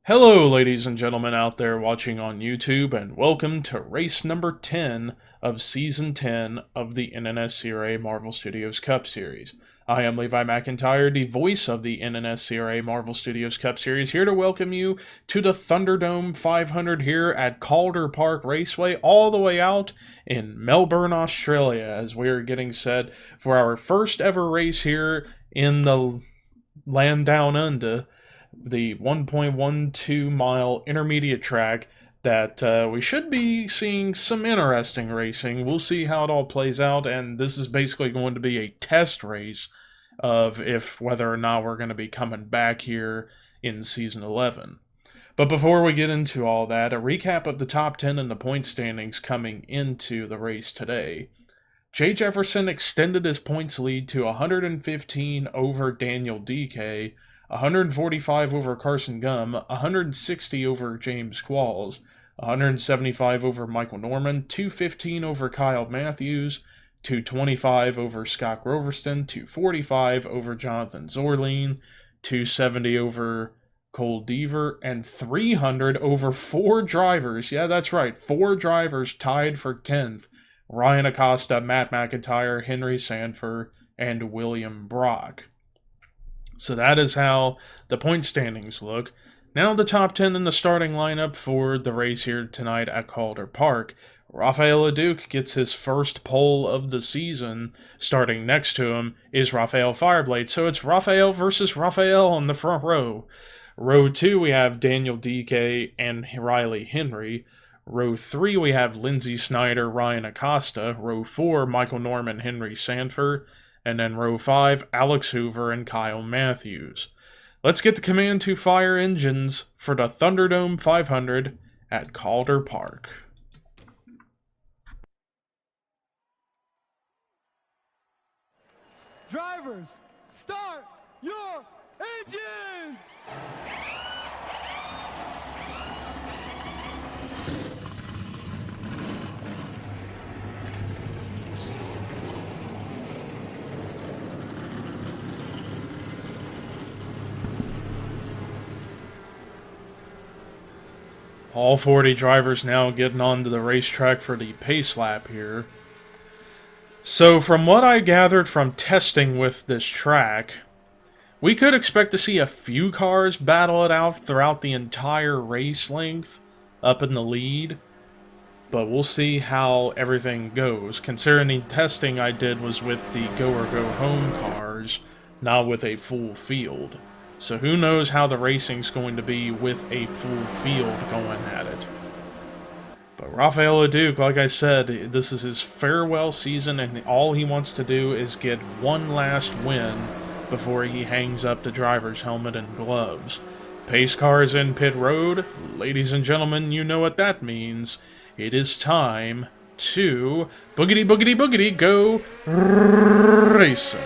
Hello, ladies and gentlemen out there watching on YouTube, and welcome to race number 10 of Season 10 of the NNSCRA Marvel Studios Cup Series. I am Levi McIntyre, the voice of the NNSCRA Marvel Studios Cup Series, here to welcome you to the Thunderdome 500 here at Calder Park Raceway, all the way out in Melbourne, Australia, as we are getting set for our first ever race here in the land down under, the 1.12 mile intermediate track that we should be seeing some interesting racing. We'll see how it all plays out, and this is basically going to be a test race of whether or not we're going to be coming back here in Season 11. But before we get into all that, a recap of the top 10 in the point standings coming into the race today. Jay Jefferson extended his points lead to 115 over Daniel DK, 145 over Carson Gum, 160 over James Qualls, 175 over Michael Norman, 215 over Kyle Matthews, 225 over Scott Groverston, 245 over Jonathan Zorleen, 270 over Cole Deaver, and 300 over four drivers. Yeah, that's right, four drivers tied for 10th. Ryan Acosta, Matt McIntyre, Henry Sanford, and William Brock. So that is how the point standings look. Now the top 10 in the starting lineup for the race here tonight at Calder Park. Rafael Leduc gets his first pole of the season. Starting next to him is Rafael Fireblade. So it's Rafael versus Rafael on the front row. Row 2 we have Daniel DK and Riley Henry. Row 3 we have Lindsey Snyder, Ryan Acosta. Row 4 Michael Norman, Henry Sanford. And then row 5, Alex Hoover and Kyle Matthews. Let's get the command to fire engines for the Thunderdome 500 at Calder Park. Drivers, start your engines! All 40 drivers now getting onto the racetrack for the pace lap here. So from what I gathered from testing with this track, we could expect to see a few cars battle it out throughout the entire race length up in the lead. But we'll see how everything goes, considering the testing I did was with the go or go home cars, not with a full field. So who knows how the racing's going to be with a full field going at it. But Rafael Leduc, like I said, this is his farewell season, and all he wants to do is get one last win before he hangs up the driver's helmet and gloves. Pace cars in pit road. Ladies and gentlemen, you know what that means. It is time to boogity boogity boogity go racing.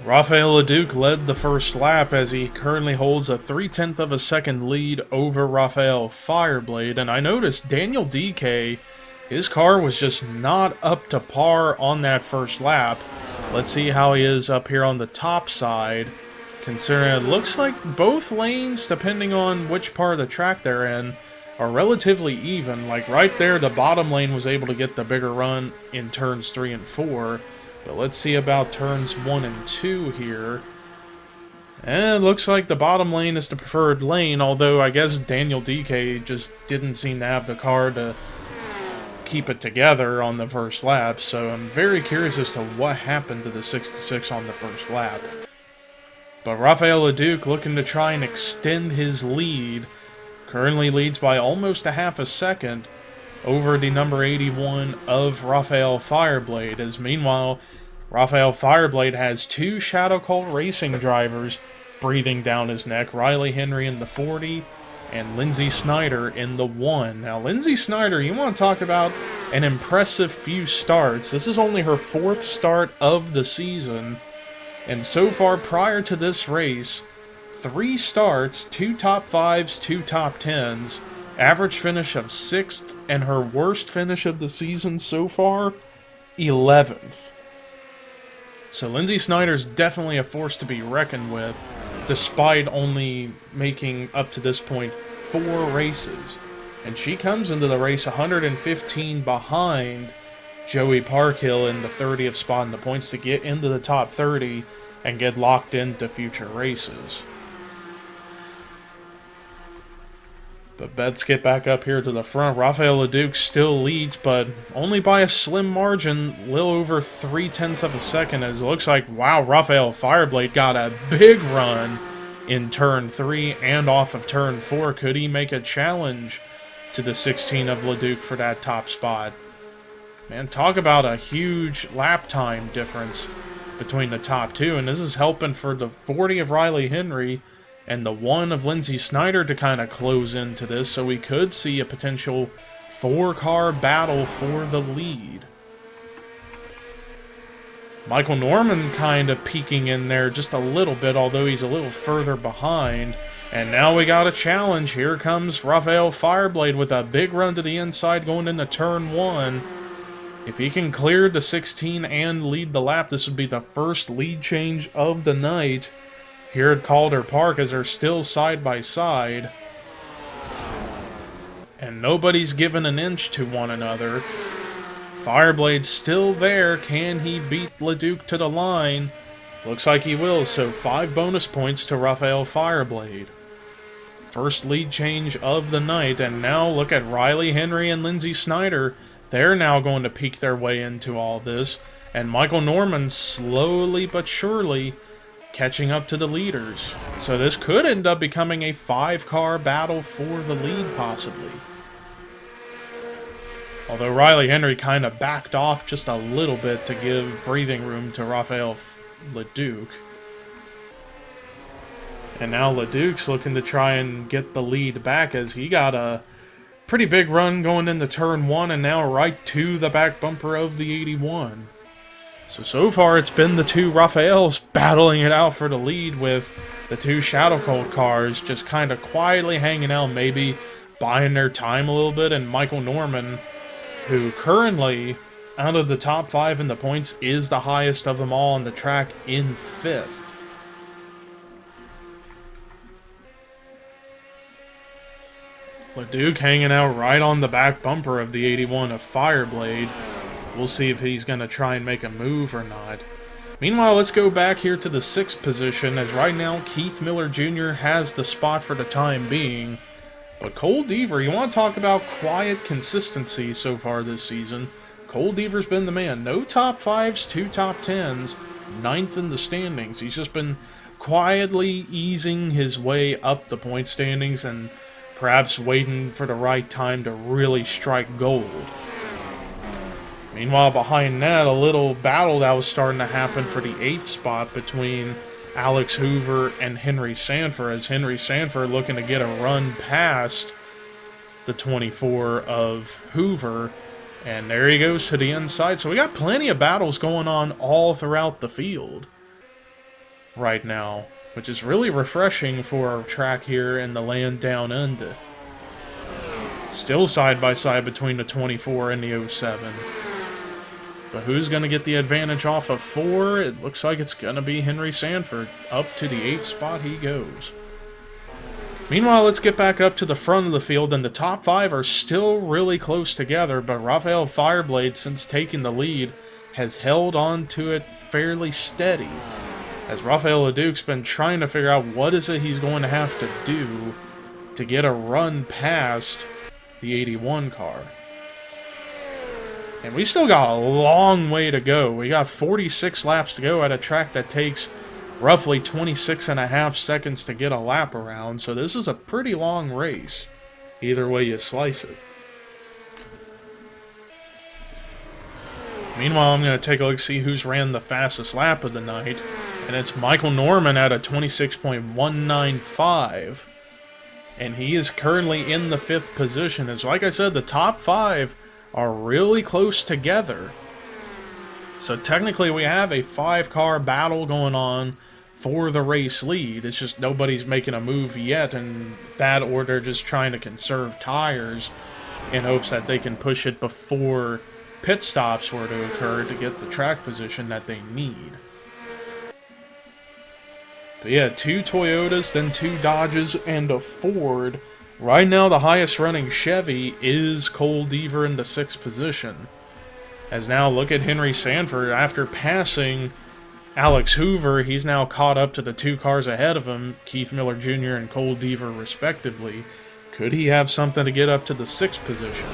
Rafael Leduc led the first lap as he currently holds a 0.3 of a second lead over Rafael Fireblade. And I noticed Daniel DK, his car was just not up to par on that first lap. Let's see how he is up here on the top side, considering it looks like both lanes, depending on which part of the track they're in, are relatively even. Like right there, the bottom lane was able to get the bigger run in turns 3 and 4. But let's see about turns 1 and 2 here. And it looks like the bottom lane is the preferred lane, although I guess Daniel DK just didn't seem to have the car to keep it together on the first lap. So I'm very curious as to what happened to the 66 on the first lap. But Rafael Leduc looking to try and extend his lead. Currently leads by almost a half a second over the number 81 of Rafael Fireblade, as meanwhile, Rafael Fireblade has two Shadow Cult Racing drivers breathing down his neck. Riley Henry in the 40, and Lindsey Snyder in the 1. Now, Lindsey Snyder, you want to talk about an impressive few starts. This is only her 4th start of the season, and so far prior to this race, 3 starts, 2 top 5s, 2 top 10s, average finish of 6th, and her worst finish of the season so far, 11th. So Lindsey Snyder's definitely a force to be reckoned with, despite only making, up to this point, 4 races. And she comes into the race 115 behind Joey Parkhill in the 30th spot in the points to get into the top 30 and get locked into future races. But let's get back up here to the front. Raphael Leduc still leads, but only by a slim margin, a little over 0.3 of a second, as it looks like, wow, Raphael Fireblade got a big run in turn 3 and off of turn 4. Could he make a challenge to the 16 of Leduc for that top spot? Man, talk about a huge lap time difference between the top 2, and this is helping for the 40 of Riley Henry and the 1 of Lindsey Snyder to kind of close into this, so we could see a potential 4-car battle for the lead. Michael Norman kind of peeking in there just a little bit, although he's a little further behind. And now we got a challenge. Here comes Raphael Fireblade with a big run to the inside going into turn 1. If he can clear the 16 and lead the lap, this would be the first lead change of the night here at Calder Park, as they're still side by side. And nobody's given an inch to one another. Fireblade's still there. Can he beat Leduc to the line? Looks like he will, so 5 bonus points to Raphael Fireblade. First lead change of the night, and now look at Riley Henry and Lindsey Snyder. They're now going to peek their way into all this, and Michael Norman slowly but surely catching up to the leaders. So this could end up becoming a 5-car battle for the lead, possibly. Although Riley Henry kind of backed off just a little bit to give breathing room to Raphael Leduc. And now Leduc's looking to try and get the lead back, as he got a pretty big run going into turn 1 and now right to the back bumper of the 81. So far it's been the 2 Raphaels battling it out for the lead, with the 2 Shadow Cult cars just kind of quietly hanging out, maybe buying their time a little bit, and Michael Norman, who currently, out of the top 5 in the points, is the highest of them all on the track in 5th. Leduc hanging out right on the back bumper of the 81 of Fireblade. We'll see if he's going to try and make a move or not. Meanwhile, let's go back here to the 6th position, as right now Keith Miller Jr. has the spot for the time being. But Cole Deaver, you want to talk about quiet consistency so far this season. Cole Deaver's been the man. No top 5s, 2 top 10s, 9th in the standings. He's just been quietly easing his way up the point standings and perhaps waiting for the right time to really strike gold. Meanwhile, behind that, a little battle that was starting to happen for the 8th spot between Alex Hoover and Henry Sanford, as Henry Sanford looking to get a run past the 24 of Hoover, and there he goes to the inside. So we got plenty of battles going on all throughout the field right now, which is really refreshing for our track here in the land down under. Still side by side between the 24 and the 07. But who's going to get the advantage off of 4? It looks like it's going to be Henry Sanford. Up to the 8th spot he goes. Meanwhile, let's get back up to the front of the field, and the top 5 are still really close together, but Raphael Fireblade, since taking the lead, has held on to it fairly steady, as Raphael Leduc's been trying to figure out what is it he's going to have to do to get a run past the 81 car. And we still got a long way to go. We got 46 laps to go at a track that takes roughly 26.5 seconds to get a lap around, so this is a pretty long race, either way you slice it. Meanwhile, I'm going to take a look, see who's ran the fastest lap of the night. And it's Michael Norman at a 26.195. And he is currently in the 5th position. As like I said, the top 5 are really close together. So technically we have a 5-car battle going on for the race lead. It's just nobody's making a move yet, and that or they're just trying to conserve tires in hopes that they can push it before pit stops were to occur to get the track position that they need. But yeah, 2 Toyotas, then 2 Dodges, and a Ford. Right now, the highest running Chevy is Cole Deaver in the 6th position. As now, look at Henry Sanford. After passing Alex Hoover, he's now caught up to the 2 cars ahead of him, Keith Miller Jr. and Cole Deaver, respectively. Could he have something to get up to the 6th position?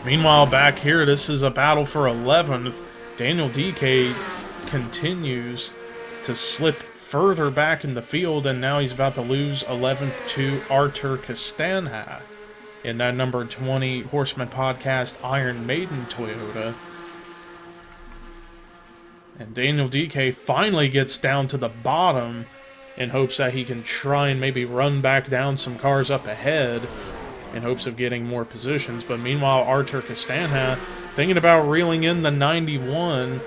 Meanwhile, back here, this is a battle for 11th. Daniel DK continues to slip further back in the field, and now he's about to lose 11th to Artur Castanha in that number 20 Horseman Podcast Iron Maiden Toyota. And Daniel DK finally gets down to the bottom in hopes that he can try and maybe run back down some cars up ahead in hopes of getting more positions. But meanwhile, Artur Castanha thinking about reeling in the 91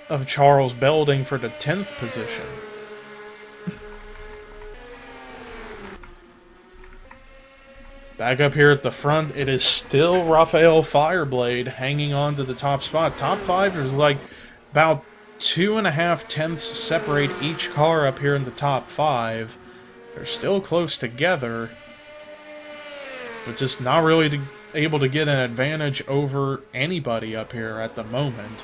of Charles Belding for the 10th position. Back up here at the front, it is still Rafael Fireblade hanging on to the top spot. Top 5 is like about 2.5 tenths separate each car up here in the top 5. They're still close together, but just not really able to get an advantage over anybody up here at the moment.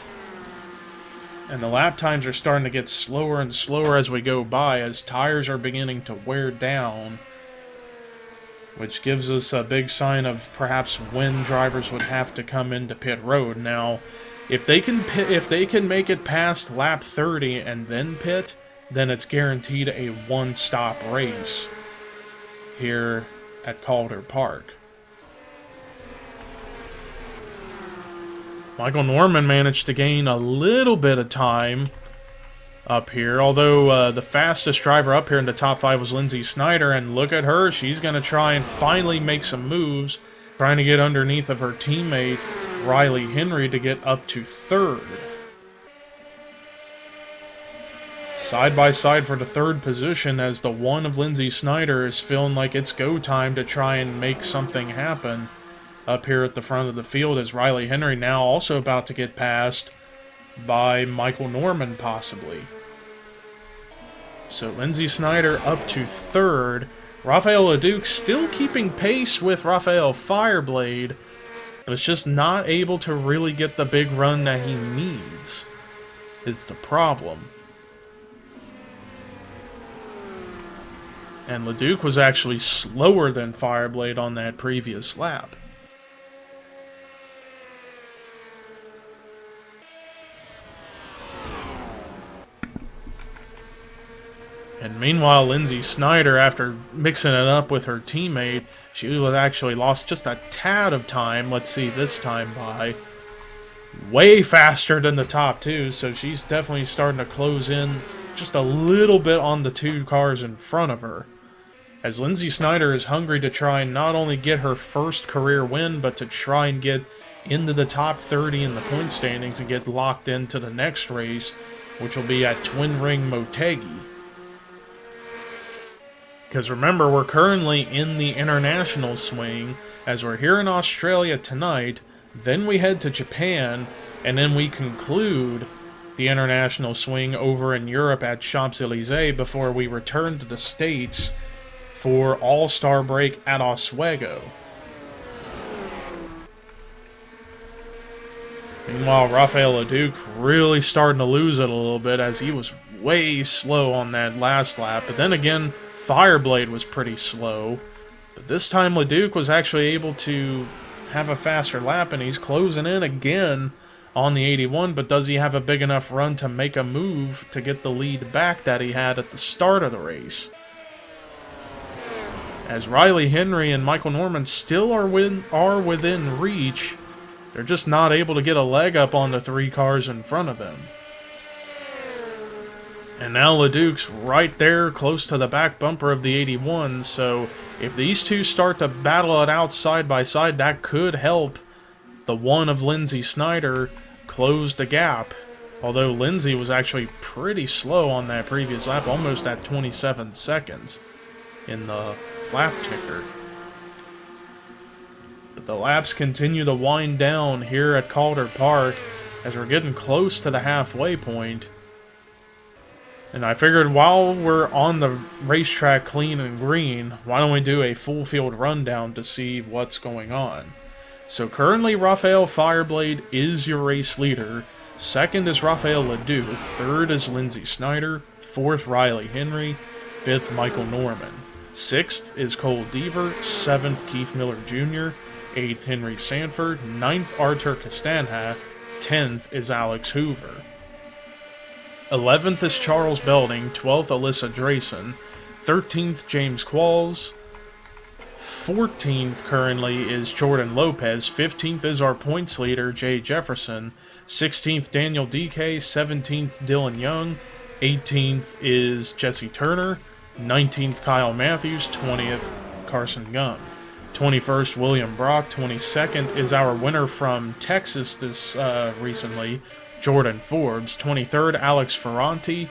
And the lap times are starting to get slower and slower as we go by, as tires are beginning to wear down, which gives us a big sign of perhaps when drivers would have to come into pit road. Now, if they can make it past lap 30 and then pit, then it's guaranteed a one-stop race here at Calder Park. Michael Norman managed to gain a little bit of time up here, although the fastest driver up here in the top 5 was Lindsey Snyder, and look at her, she's going to try and finally make some moves, trying to get underneath of her teammate Riley Henry to get up to 3rd. Side by side for the 3rd position, as the one of Lindsey Snyder is feeling like it's go time to try and make something happen up here at the front of the field, as Riley Henry now also about to get passed by Michael Norman, possibly. So Lindsey Snyder up to 3rd. Rafael LeDuc still keeping pace with Rafael Fireblade, but it's just not able to really get the big run that he needs, is the problem. And LeDuc was actually slower than Fireblade on that previous lap. And meanwhile, Lindsey Snyder, after mixing it up with her teammate, she was actually lost just a tad of time. Let's see, this time by way faster than the top 2, so she's definitely starting to close in just a little bit on the 2 cars in front of her. As Lindsey Snyder is hungry to try and not only get her first career win, but to try and get into the top 30 in the point standings and get locked into the next race, which will be at Twin Ring Motegi. Because remember, we're currently in the international swing, as we're here in Australia tonight, then we head to Japan, and then we conclude the international swing over in Europe at Champs-Élysées before we return to the States for All-Star break at Oswego. Meanwhile, Rafael LeDuc really starting to lose it a little bit, as he was way slow on that last lap, but then again, Fireblade was pretty slow, but this time LeDuc was actually able to have a faster lap, and he's closing in again on the 81, but does he have a big enough run to make a move to get the lead back that he had at the start of the race? As Riley Henry and Michael Norman still are within reach, they're just not able to get a leg up on the 3 cars in front of them. And now LeDuc's right there close to the back bumper of the 81, so if these two start to battle it out side by side, that could help the one of Lindsey Snyder close the gap. Although Lindsey was actually pretty slow on that previous lap, almost at 27 seconds in the lap ticker. But the laps continue to wind down here at Calder Park as we're getting close to the halfway point. And I figured while we're on the racetrack clean and green, why don't we do a full field rundown to see what's going on. So currently Raphael Fireblade is your race leader. Second is Raphael LeDuc. Third is Lindsey Snyder. Fourth, Riley Henry. Fifth, Michael Norman. Sixth is Cole Deaver. Seventh, Keith Miller Jr. Eighth, Henry Sanford. Ninth, Artur Castanha. 10th is Alex Hoover. 11th is Charles Belding, 12th Alyssa Drayson, 13th James Qualls, 14th currently is Jordan Lopez, 15th is our points leader Jay Jefferson, 16th Daniel DK, 17th Dylan Young, 18th is Jesse Turner, 19th Kyle Matthews, 20th Carson Gum, 21st William Brock, 22nd is our winner from Texas this recently, Jordan Forbes, 23rd Alex Ferranti,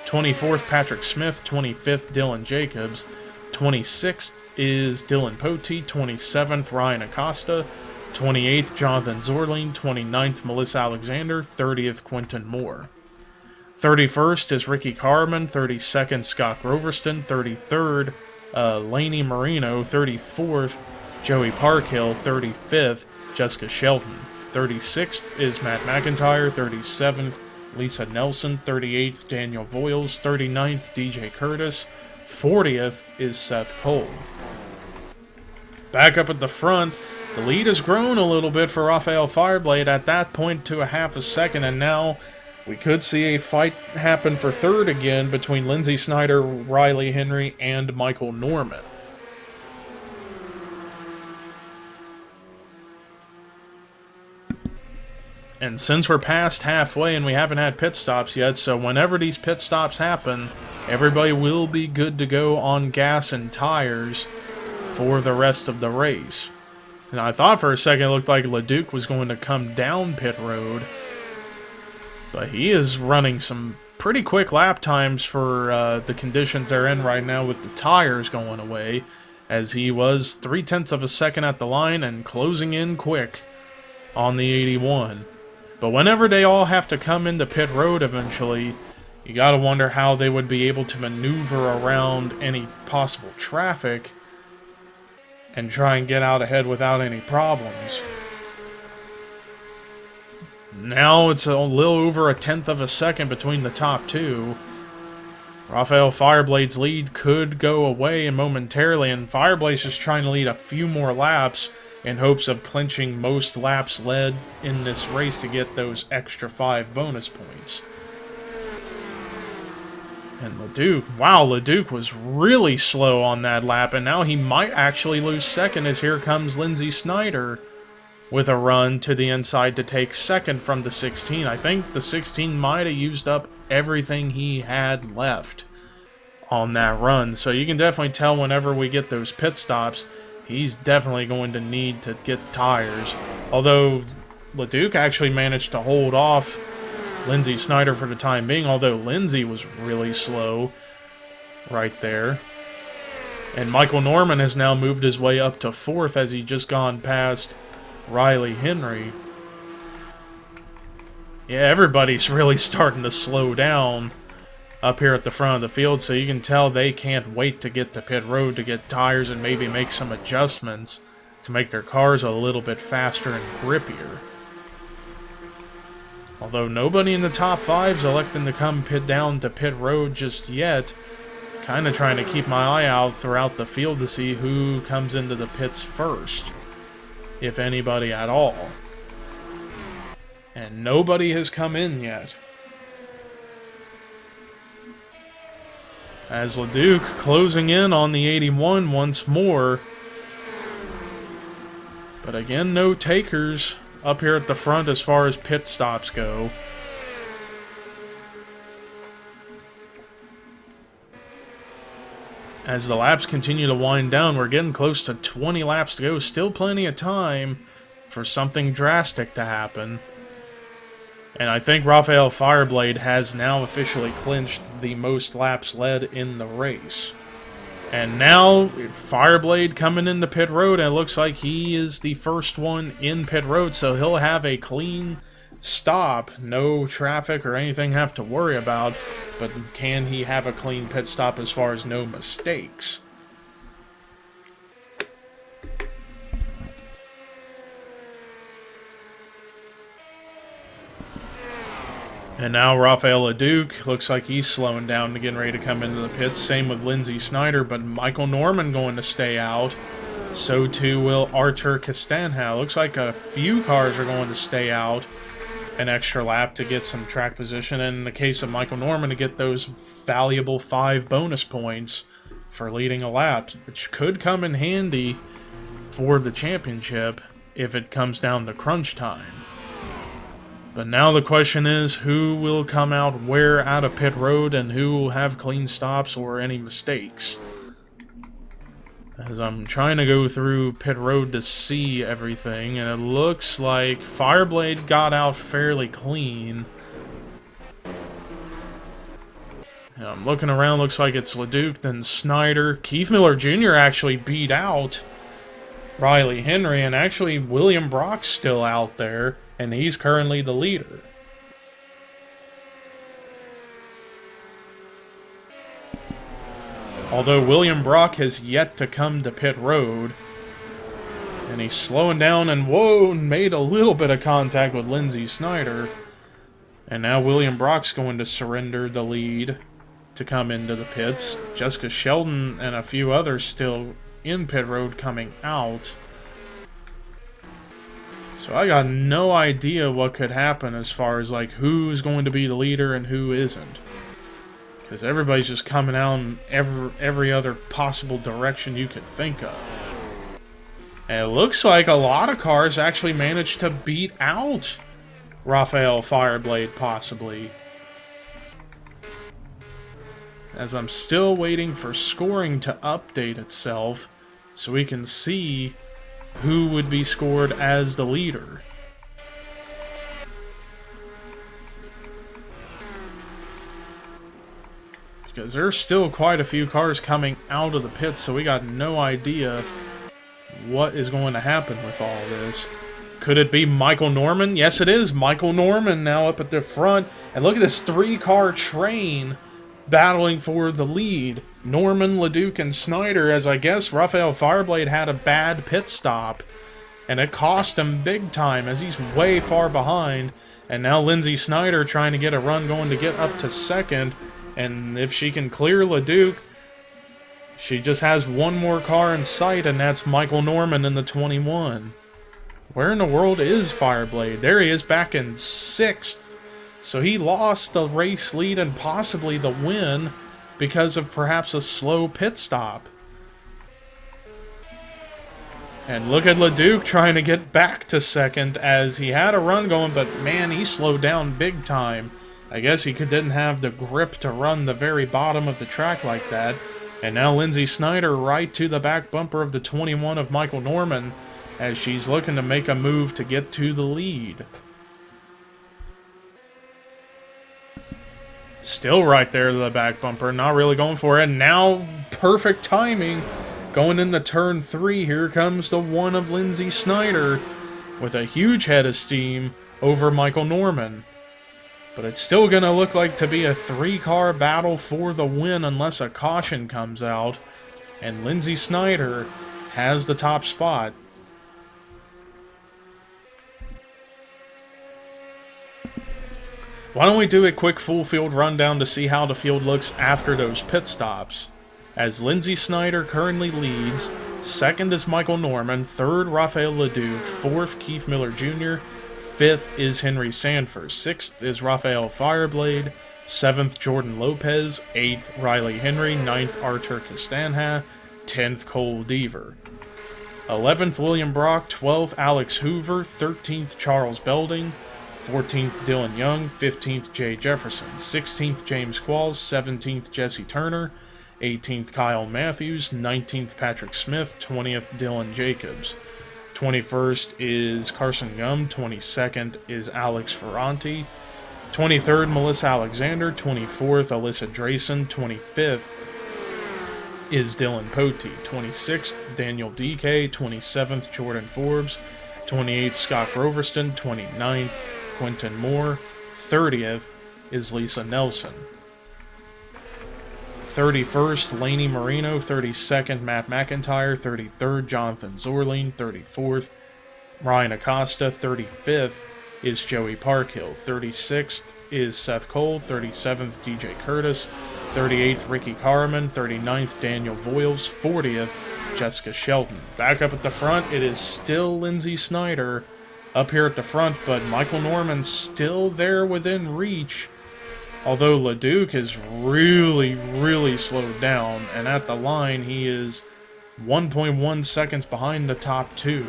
24th Patrick Smith, 25th Dylan Jacobs, 26th is Dylan Pote, 27th Ryan Acosta, 28th Jonathan Zorling, 29th Melissa Alexander, 30th Quentin Moore. 31st is Ricky Carman, 32nd Scott Groverston, 33rd Laney Marino, 34th Joey Parkhill, 35th Jessica Shelton. 36th is Matt McIntyre, 37th Lisa Nelson, 38th Daniel Voiles, 39th DJ Curtis, 40th is Seth Cole. Back up at the front, the lead has grown a little bit for Raphael Fireblade at that point to a half a second, and now we could see a fight happen for third again between Lindsey Snyder, Riley Henry, and Michael Norman. And since we're past halfway and we haven't had pit stops yet, so whenever these pit stops happen, everybody will be good to go on gas and tires for the rest of the race. And I thought for a second it looked like LeDuc was going to come down pit road, but he is running some pretty quick lap times for the conditions they're in right now with the tires going away, as he was 0.3 of a second at the line and closing in quick on the 81. But whenever they all have to come into pit road eventually, you gotta wonder how they would be able to maneuver around any possible traffic and try and get out ahead without any problems. Now it's a little over 0.1 of a second between the top two. Raphael Fireblade's lead could go away momentarily, and Fireblade's just trying to lead a few more laps in hopes of clinching most laps led in this race to get those extra 5 bonus points. And LeDuc, wow, LeDuc was really slow on that lap, and now he might actually lose second as here comes Lindsey Snyder with a run to the inside to take second from the 16. I think the 16 might have used up everything he had left on that run, so you can definitely tell whenever we get those pit stops, he's definitely going to need to get tires. Although LeDuc actually managed to hold off Lindsey Snyder for the time being, although Lindsey was really slow right there. And Michael Norman has now moved his way up to 4th as he just gone past Riley Henry. Yeah, everybody's really starting to slow down up here at the front of the field, so you can tell they can't wait to get to pit road to get tires and maybe make some adjustments to make their cars a little bit faster and grippier. Although nobody in the top 5's electing to come down to pit road just yet, kind of trying to keep my eye out throughout the field to see who comes into the pits first, if anybody at all. And nobody has come in yet. As LeDuc closing in on the 81 once more. But again, no takers up here at the front as far as pit stops go. as the laps continue to wind down. We're getting close to 20 laps to go. Still plenty of time for something drastic to happen. And I think Rafael Fireblade has now officially clinched the most laps led in the race. And now, Fireblade coming into pit road, and it looks like he is the first one in pit road, so he'll have a clean stop. No traffic or anything have to worry about, but can he have a clean pit stop as far as no mistakes? And now Rafael Leduc looks like he's slowing down and getting ready to come into the pits. Same with Lindsey Snyder, but Michael Norman going to stay out. So too will Artur Castanha. Looks like a few cars are going to stay out an extra lap to get some track position. And in the case of Michael Norman, to get those valuable 5 bonus points for leading a lap, which could come in handy for the championship if it comes down to crunch time. But now the question is, who will come out where out of pit road, and who will have clean stops or any mistakes? As I'm trying to go through pit road to see everything, and it looks like Fireblade got out fairly clean. And I'm looking around, looks like it's Leduc, then Snyder. Keith Miller Jr. actually beat out Riley Henry, and actually William Brock's still out there. And he's currently the leader. Although William Brock has yet to come to pit road. And he's slowing down and, whoa, made a little bit of contact with Lindsey Snyder. And now William Brock's going to surrender the lead to come into the pits. Jessica Sheldon and a few others still in pit road coming out. So I got no idea what could happen as far as like who's going to be the leader and who isn't. Because everybody's just coming out in every other possible direction you could think of. And it looks like a lot of cars actually managed to beat out Rafael Fireblade, possibly. As I'm still waiting for scoring to update itself so we can see who would be scored as the leader. Because there's still quite a few cars coming out of the pits, so we got no idea what is going to happen with all this. Could it be Michael Norman? Yes, it is Michael Norman now up at the front. And look at this 3-car train battling for the lead. Norman, Leduc, and Snyder, as I guess Rafael Fireblade had a bad pit stop. And it cost him big time as he's way far behind. And now Lindsey Snyder trying to get a run going to get up to second. And if she can clear Leduc, she just has one more car in sight, and that's Michael Norman in the 21. Where in the world is Fireblade? There he is, back in 6th. So he lost the race lead and possibly the win because of perhaps a slow pit stop. And look at Leduc trying to get back to second as he had a run going, but man, he slowed down big time. I guess he didn't have the grip to run the very bottom of the track like that. And now Lindsey Snyder right to the back bumper of the 21 of Michael Norman as she's looking to make a move to get to the lead. Still right there to the back bumper, not really going for it. And now, perfect timing. Going into turn 3, here comes the one of Lindsey Snyder with a huge head of steam over Michael Norman. But it's still going to look like to be a 3-car battle for the win unless a caution comes out. And Lindsey Snyder has the top spot. Why don't we do a quick full field rundown to see how the field looks after those pit stops. As Lindsey Snyder currently leads, second is Michael Norman, third Rafael Leduc, fourth Keith Miller Jr., 5th is Henry Sanford, 6th is Rafael Fireblade, 7th Jordan Lopez, 8th Riley Henry, 9th Artur Castanha, 10th Cole Deaver. 11th William Brock, 12th Alex Hoover, 13th Charles Belding, 14th Dylan Young, 15th Jay Jefferson, 16th James Qualls, 17th Jesse Turner, 18th Kyle Matthews, 19th Patrick Smith, 20th Dylan Jacobs. 21st is Carson Gum, 22nd is Alex Ferranti, 23rd Melissa Alexander, 24th Alyssa Drayson, 25th is Dylan Pote, 26th Daniel DK, 27th Jordan Forbes, 28th Scott Groverston, 29th Quentin Moore, 30th is Lisa Nelson. 31st, Laney Marino. 32nd, Matt McIntyre. 33rd, Jonathan Zorline. 34th, Ryan Acosta. 35th is Joey Parkhill. 36th is Seth Cole. 37th, DJ Curtis. 38th, Ricky Carman. 39th, Daniel Voiles. 40th, Jessica Shelton. Back up at the front, it is still Lindsey Snyder up here at the front, but Michael Norman's still there within reach. Although LeDuc is really slowed down, and at the line he is 1.1 seconds behind the top two.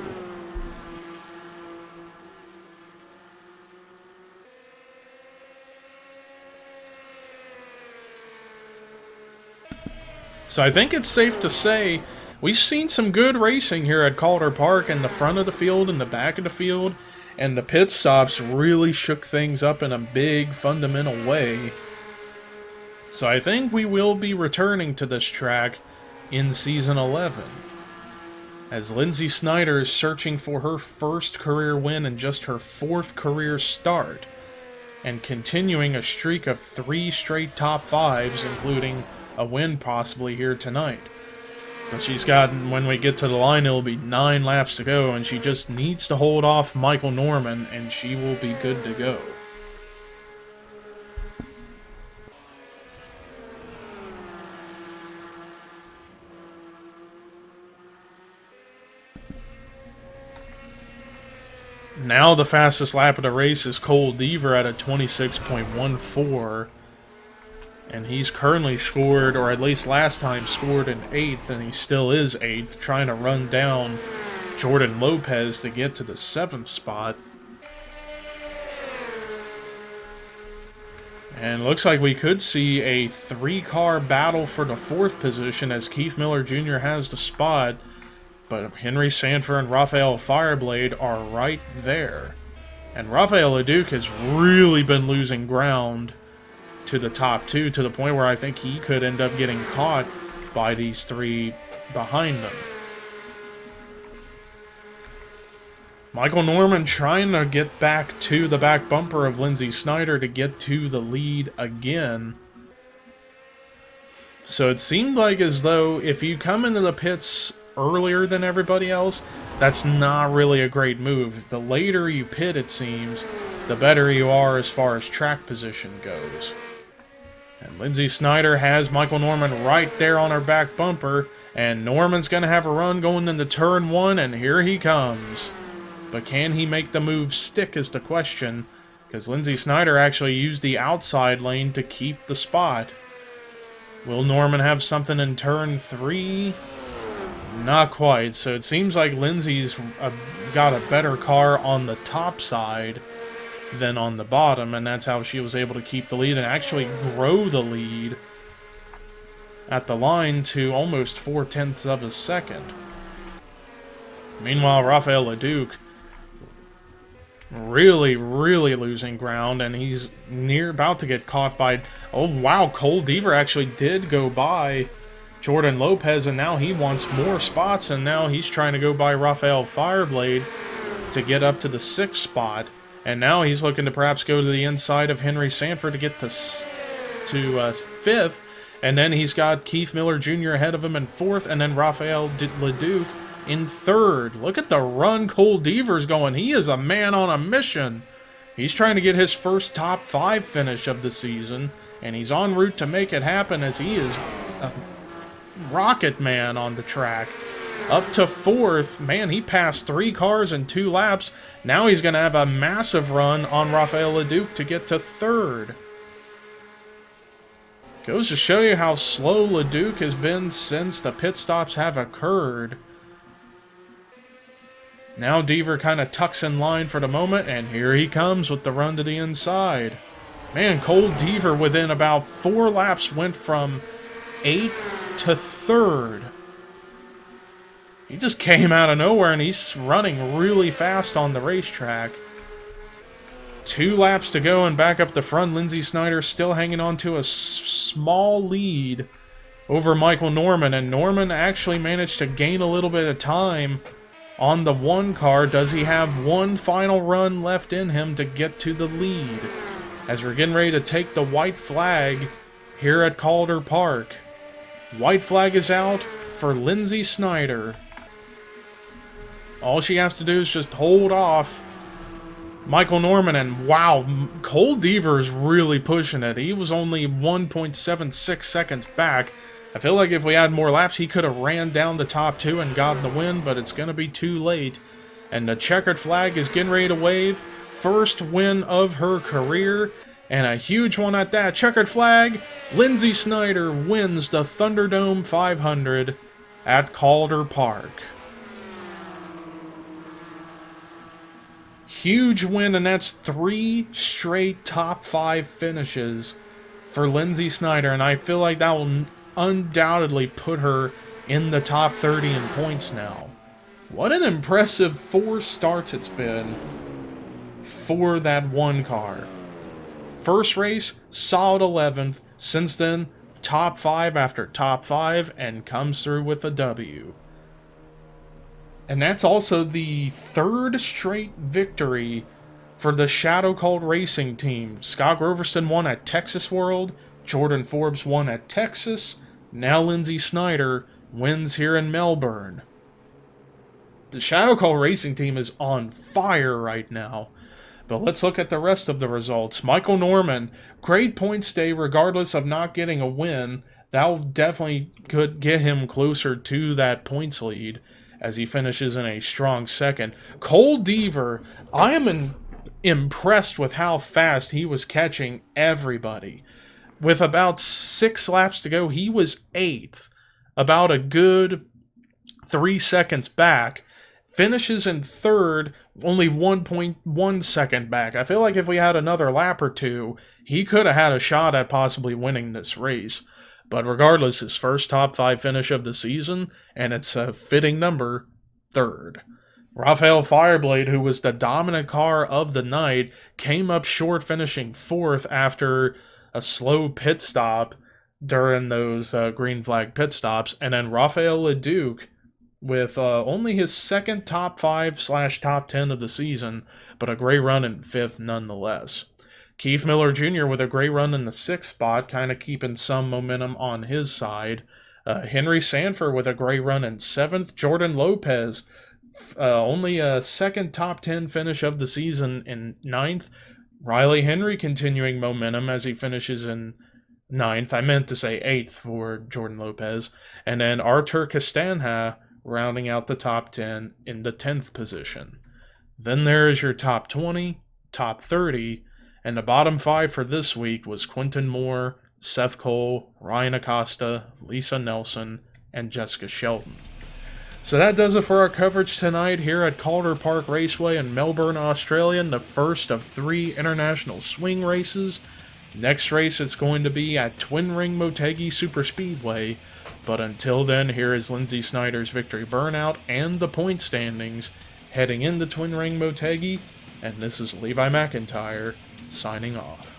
So I think it's safe to say we've seen some good racing here at Calder Park in the front of the field and the back of the field. And the pit stops really shook things up in a big, fundamental way. So I think we will be returning to this track in Season 11. As Lindsey Snyder is searching for her first career win and just her 4th career start. And continuing a streak of 3 straight top 5s, including a win possibly here tonight. But she's got, when we get to the line, it'll be 9 laps to go, and she just needs to hold off Michael Norman, and she will be good to go. Now the fastest lap of the race is Cole Deaver at a 26.14. And he's currently scored, or at least last time scored, in 8th, and he still is 8th, trying to run down Jordan Lopez to get to the 7th spot. And looks like we could see a 3-car battle for the 4th position as Keith Miller Jr. has the spot, but Henry Sanford and Raphael Fireblade are right there. And Raphael LeDuc has really been losing ground to the top 2, to the point where I think he could end up getting caught by these 3 behind them. Michael Norman trying to get back to the back bumper of Lindsey Snyder to get to the lead again. So it seemed like as though if you come into the pits earlier than everybody else, that's not really a great move. The later you pit, it seems, the better you are as far as track position goes. And Lindsey Snyder has Michael Norman right there on her back bumper, and Norman's going to have a run going into turn 1, and here he comes. But can he make the move stick is the question, because Lindsey Snyder actually used the outside lane to keep the spot. Will Norman have something in turn 3? Not quite, so it seems like Lindsey's got a better car on the top side than on the bottom, and that's how she was able to keep the lead and actually grow the lead at the line to almost 0.4 of a second. Meanwhile, Raphael LeDuc really losing ground, and he's about to get caught by... Oh, wow, Cole Deaver actually did go by Jordan Lopez, and now he wants more spots, and now he's trying to go by Raphael Fireblade to get up to the 6th spot. And now he's looking to perhaps go to the inside of Henry Sanford to get to 5th. And then he's got Keith Miller Jr. ahead of him in 4th. And then Raphael LeDuc in 3rd. Look at the run Cole Deaver's going. He is a man on a mission. He's trying to get his first top 5 finish of the season. And he's en route to make it happen as he is a rocket man on the track. Up to 4th. Man, he passed 3 cars in 2 laps. Now he's going to have a massive run on Raphael LeDuc to get to 3rd. Goes to show you how slow LeDuc has been since the pit stops have occurred. Now Deaver kind of tucks in line for the moment, and here he comes with the run to the inside. Man, Cole Deaver within about 4 laps went from 8th to 3rd. He just came out of nowhere, and he's running really fast on the racetrack. 2 laps to go, and back up the front, Lindsey Snyder still hanging on to a small lead over Michael Norman, and Norman actually managed to gain a little bit of time on the 1 car. Does he have one final run left in him to get to the lead? As we're getting ready to take the white flag here at Calder Park. White flag is out for Lindsey Snyder. All she has to do is just hold off Michael Norman, and wow, Cole Deaver's really pushing it. He was only 1.76 seconds back. I feel like if we had more laps, he could have ran down the top 2 and gotten the win, but it's going to be too late. And the checkered flag is getting ready to wave. First win of her career, and a huge one at that. Checkered flag, Lindsey Snyder wins the Thunderdome 500 at Calder Park. Huge win, and that's 3 straight top 5 finishes for Lindsey Snyder, and I feel like that will undoubtedly put her in the top 30 in points now. What an impressive 4 starts it's been for that 1 car. First race, solid 11th. Since then, top 5 after top 5, and comes through with a W. And that's also the 3rd straight victory for the Shadow Cold Racing team. Scott Groverston won at Texas World, Jordan Forbes won at Texas, now Lindsey Snyder wins here in Melbourne. The Shadow Cold Racing team is on fire right now. But let's look at the rest of the results. Michael Norman, great points day regardless of not getting a win. That definitely could get him closer to that points lead as he finishes in a strong 2nd. Cole Deaver, I am impressed with how fast he was catching everybody. With about 6 laps to go, he was 8th, about a good 3 seconds back. Finishes in 3rd, only 1.1 second back. I feel like if we had another lap or 2, he could have had a shot at possibly winning this race. But regardless, his first top 5 finish of the season, and it's a fitting number, 3rd. Rafael Fireblade, who was the dominant car of the night, came up short, finishing 4th after a slow pit stop during those green flag pit stops. And then Rafael Leduc with only his 2nd top 5/top 10 of the season, but a great run in 5th nonetheless. Keith Miller Jr. with a great run in the 6th spot, kind of keeping some momentum on his side. Henry Sanford with a great run in 7th. Jordan Lopez, only a 2nd top 10 finish of the season in 9th. Riley Henry continuing momentum as he finishes in 9th. I meant to say 8th for Jordan Lopez. And then Artur Castanha rounding out the top 10 in the 10th position. Then there is your top 20, top 30, and the bottom 5 for this week was Quentin Moore, Seth Cole, Ryan Acosta, Lisa Nelson, and Jessica Shelton. So that does it for our coverage tonight here at Calder Park Raceway in Melbourne, Australia, the first of 3 international swing races. Next race it's going to be at Twin Ring Motegi Super Speedway. But until then, here is Lindsey Snyder's victory burnout and the point standings heading into Twin Ring Motegi. And this is Levi McIntyre signing off.